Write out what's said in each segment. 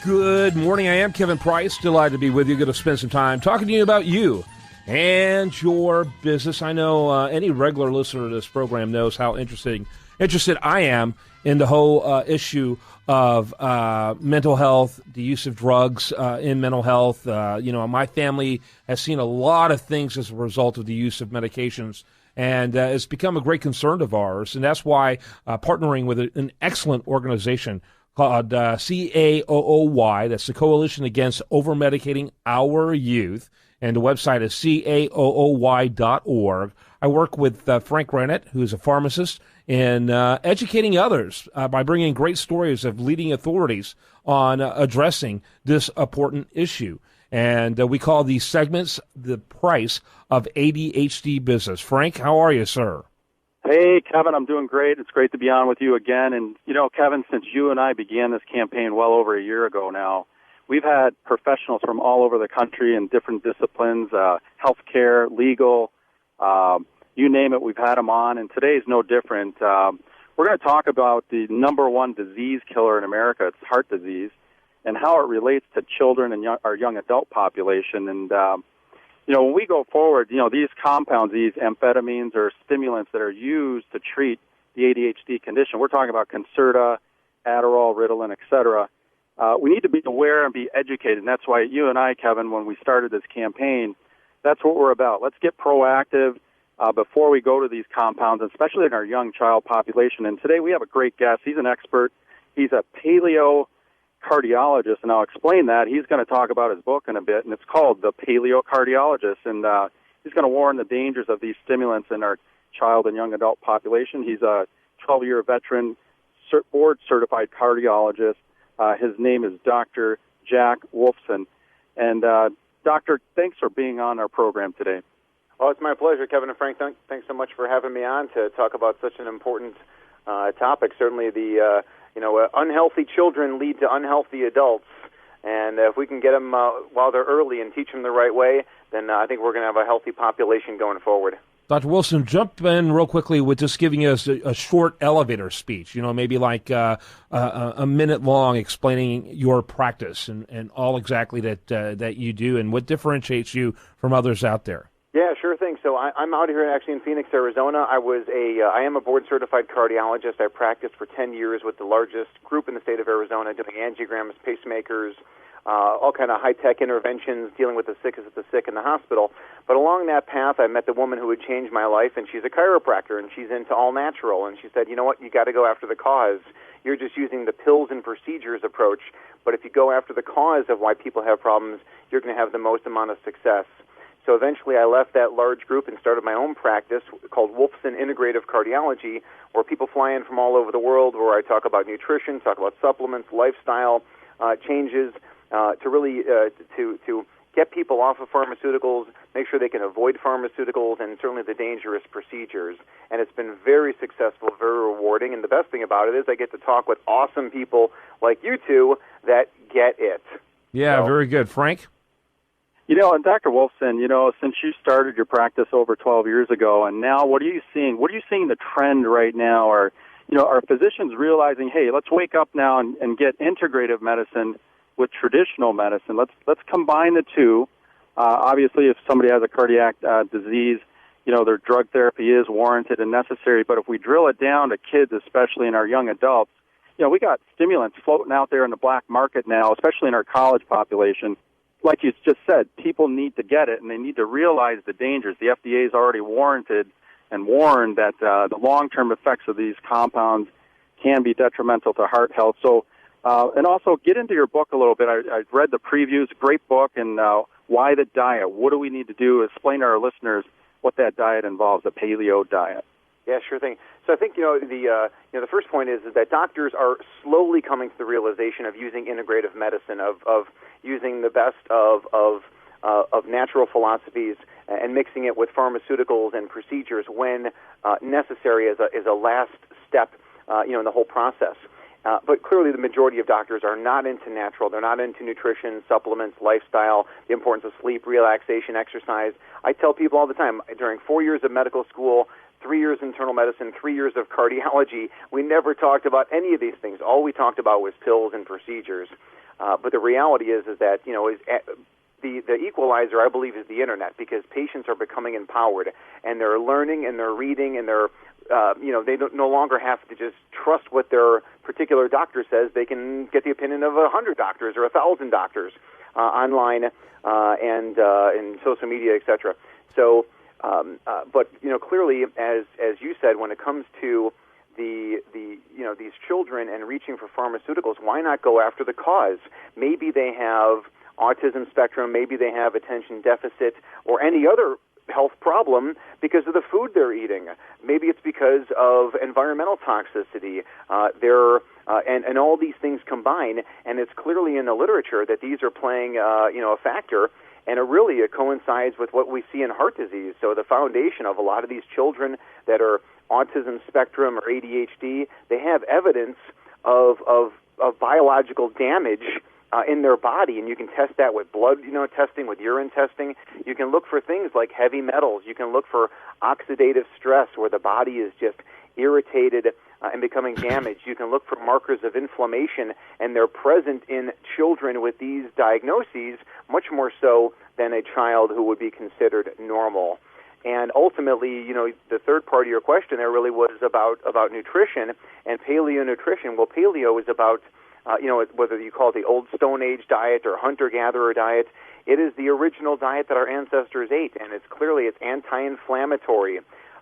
Good morning. I am Kevin Price. Delighted to be with you. Going to spend some time talking to you about you and your business. I know any regular listener to this program knows how interested I am in the whole issue of mental health, the use of drugs in mental health. My family has seen a lot of things as a result of the use of medications, and it's become a great concern of ours. And that's why partnering with an excellent organization called CAOOY, that's the Coalition Against Over-Medicating Our Youth, and the website is caooy.org. I work with Frank Granett, who is a pharmacist, in educating others by bringing great stories of leading authorities on addressing this important issue. And we call these segments the price of ADHD business. Frank, how are you, sir? Hey, Kevin, I'm doing great. It's great to be on with you again. And, Kevin, since you and I began this campaign well over a year ago now, we've had professionals from all over the country in different disciplines, healthcare, legal, you name it, we've had them on. And today is no different. We're going to talk about the number one disease killer in America. It's heart disease, and how it relates to children and our young adult population. And, when we go forward, these compounds, these amphetamines or stimulants that are used to treat the ADHD condition, we're talking about Concerta, Adderall, Ritalin, et cetera. We need to be aware and be educated, and that's why you and I, Kevin, when we started this campaign, that's what we're about. Let's get proactive before we go to these compounds, especially in our young child population. And today we have a great guest. He's an expert. He's a Paleo Cardiologist, and I'll explain that. He's going to talk about his book in a bit, and it's called The Paleo Cardiologist, and he's going to warn the dangers of these stimulants in our child and young adult population. He's a 12-year veteran, board-certified cardiologist. His name is Dr. Jack Wolfson. And, Doctor, thanks for being on our program today. Oh, it's my pleasure, Kevin and Frank. Thanks so much for having me on to talk about such an important topic. Certainly unhealthy children lead to unhealthy adults, and if we can get them while they're early and teach them the right way, then I think we're going to have a healthy population going forward. Dr. Wolfson, jump in real quickly with just giving us a short elevator speech, maybe like a minute long, explaining your practice and all exactly that you do and what differentiates you from others out there. Yeah, sure thing. So I'm out here actually in Phoenix, Arizona. I am a board-certified cardiologist. I practiced for 10 years with the largest group in the state of Arizona, doing angiograms, pacemakers, all kind of high-tech interventions, dealing with the sickest of the sick in the hospital. But along that path, I met the woman who would change my life, and she's a chiropractor, and she's into all natural. And she said, you know what, you got to go after the cause. You're just using the pills and procedures approach, but if you go after the cause of why people have problems, you're going to have the most amount of success. So eventually I left that large group and started my own practice called Wolfson Integrative Cardiology, where people fly in from all over the world, where I talk about nutrition, talk about supplements, lifestyle changes, to really to get people off of pharmaceuticals, make sure they can avoid pharmaceuticals, and certainly the dangerous procedures. And it's been very successful, very rewarding. And the best thing about it is I get to talk with awesome people like you two that get it. Yeah, so, very good. Frank? And Dr. Wolfson, since you started your practice over 12 years ago, and now what are you seeing? What are you seeing the trend right now? Are physicians realizing, hey, let's wake up now and get integrative medicine with traditional medicine? Let's combine the two. Obviously, if somebody has a cardiac disease, their drug therapy is warranted and necessary. But if we drill it down to kids, especially in our young adults, we got stimulants floating out there in the black market now, especially in our college population. Like you just said, people need to get it, and they need to realize the dangers. The FDA has already warranted and warned that the long-term effects of these compounds can be detrimental to heart health. So, and also get into your book a little bit. I read the previews, great book, and why the diet? What do we need to do? Explain to our listeners what that diet involves, the paleo diet. Yeah, sure thing. So I think the first point is that doctors are slowly coming to the realization of using integrative medicine, of using the best of natural philosophies and mixing it with pharmaceuticals and procedures when necessary as a last step, in the whole process. But clearly the majority of doctors are not into natural. They're not into nutrition, supplements, lifestyle, the importance of sleep, relaxation, exercise. I tell people all the time, during 4 years of medical school, 3 years internal medicine, 3 years of cardiology, we never talked about any of these things. All we talked about was pills and procedures. But the reality is that, the equalizer, I believe, is the internet, because patients are becoming empowered, and they're learning and they're reading, and they're they no longer have to just trust what their particular doctor says. They can get the opinion of 100 doctors or 1,000 doctors online and in social media, etc. So, but clearly, as you said, when it comes to these children and reaching for pharmaceuticals, why not go after the cause? Maybe they have autism spectrum, maybe they have attention deficit, or any other health problem because of the food they're eating. Maybe it's because of environmental toxicity. And all these things combine, and it's clearly in the literature that these are playing a factor. And it coincides with what we see in heart disease. So the foundation of a lot of these children that are autism spectrum or ADHD, they have evidence of biological damage in their body, and you can test that with blood, testing, with urine testing. You can look for things like heavy metals. You can look for oxidative stress, where the body is just irritated and becoming damaged. You can look for markers of inflammation, and they're present in children with these diagnoses much more so than a child who would be considered normal. And ultimately, the third part of your question there really was about nutrition and paleo nutrition. Well, paleo is about whether you call it the old Stone Age diet or hunter-gatherer diet, it is the original diet that our ancestors ate, and it's anti-inflammatory,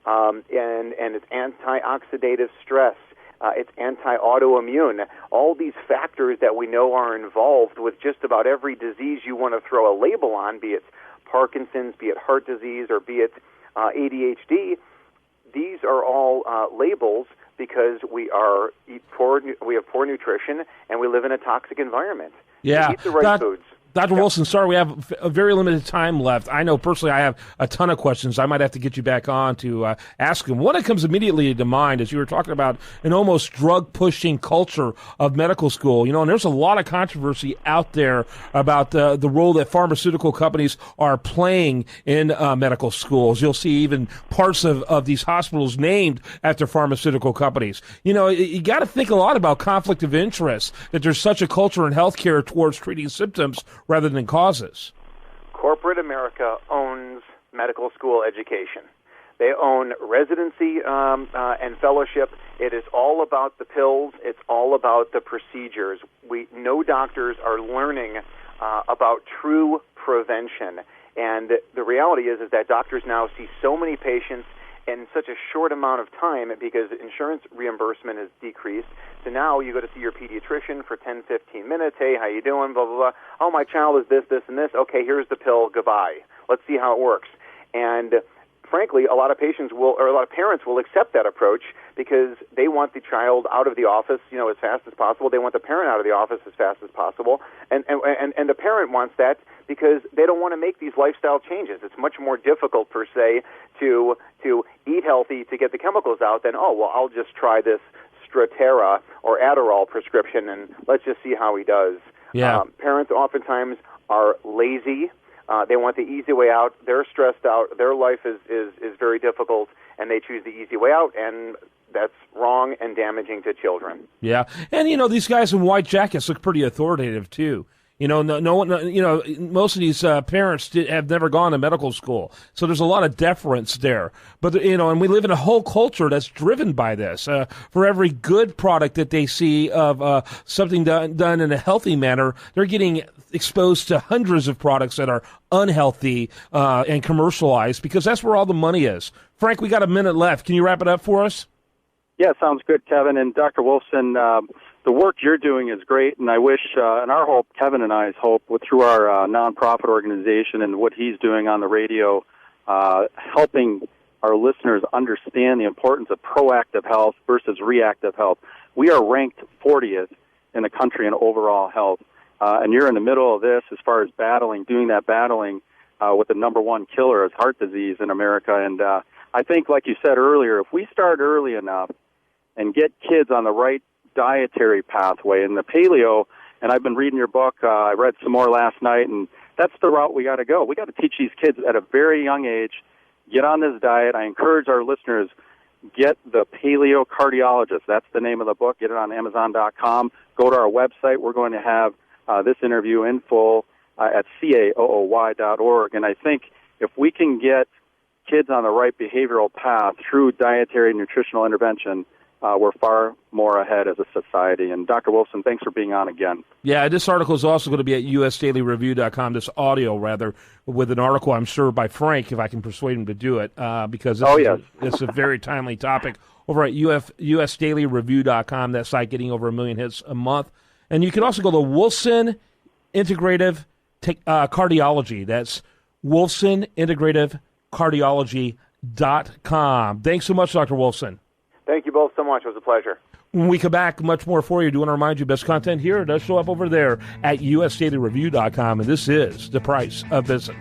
and it's antioxidative stress, it's anti-autoimmune. All these factors that we know are involved with just about every disease you want to throw a label on, be it Parkinson's, be it heart disease, or be it ADHD, these are all labels because we have poor nutrition, and we live in a toxic environment. Yeah. We eat the right foods. Dr. Wolfson, sorry, we have a very limited time left. I know personally I have a ton of questions. I might have to get you back on to ask them. One that comes immediately to mind is you were talking about an almost drug-pushing culture of medical school. And there's a lot of controversy out there about the role that pharmaceutical companies are playing in medical schools. You'll see even parts of these hospitals named after pharmaceutical companies. You got to think a lot about conflict of interest, that there's such a culture in healthcare towards treating symptoms rather than causes. Corporate America owns medical school education. They own residency and fellowship. It is all about the pills. It's all about the procedures. No doctors are learning about true prevention. And the reality is that doctors now see so many patients in such a short amount of time because insurance reimbursement has decreased. So now you go to see your pediatrician for 10, 15 minutes. Hey, how you doing? Blah, blah, blah. Oh, my child is this, this, and this. Okay, here's the pill. Goodbye. Let's see how it works. And frankly, a lot of parents will accept that approach because they want the child out of the office, as fast as possible. They want the parent out of the office as fast as possible. And the parent wants that because they don't want to make these lifestyle changes. It's much more difficult, per se, to eat healthy to get the chemicals out than, I'll just try this Strattera or Adderall prescription and let's just see how he does. Yeah. Parents oftentimes are lazy. They want the easy way out. They're stressed out. Their life is very difficult, and they choose the easy way out, and that's wrong and damaging to children. Yeah, and these guys in white jackets look pretty authoritative too. Most of these parents have never gone to medical school, so there's a lot of deference there. But and we live in a whole culture that's driven by this. For every good product that they see of something done in a healthy manner, they're getting exposed to hundreds of products that are unhealthy and commercialized because that's where all the money is. Frank, we got a minute left. Can you wrap it up for us? Yeah, sounds good, Kevin. And Dr. Wolfson, the work you're doing is great, and I wish, and our hope, Kevin and I's hope, through our nonprofit organization and what he's doing on the radio, helping our listeners understand the importance of proactive health versus reactive health. We are ranked 40th in the country in overall health, and you're in the middle of this as far as doing that battling with the number one killer is heart disease in America. And I think, like you said earlier, if we start early enough and get kids on the right dietary pathway and the paleo, and I've been reading your book, I read some more last night, and that's the route we got to go. We got to teach these kids at a very young age, get on this diet. I encourage our listeners, get the Paleo Cardiologist. That's the name of the book. Get it on Amazon.com. Go to our website. We're going to have this interview in full at caooy.org. And I think if we can get kids on the right behavioral path through dietary and nutritional intervention, we're far more ahead as a society. And Dr. Wolfson, thanks for being on again. Yeah, this article is also going to be at usdailyreview.com, this audio, rather, with an article, I'm sure, by Frank, if I can persuade him to do it, because it's a very timely topic. Over at usdailyreview.com, that site getting over 1 million hits a month. And you can also go to Wolfson Integrative Cardiology. That's Wolfson Integrative Cardiology.com. Thanks so much, Dr. Wolfson. Thank you both so much. It was a pleasure. When we come back, much more for you. I do want to remind you, best content here, it does show up over there at usdailyreview.com, and this is The Price of Business.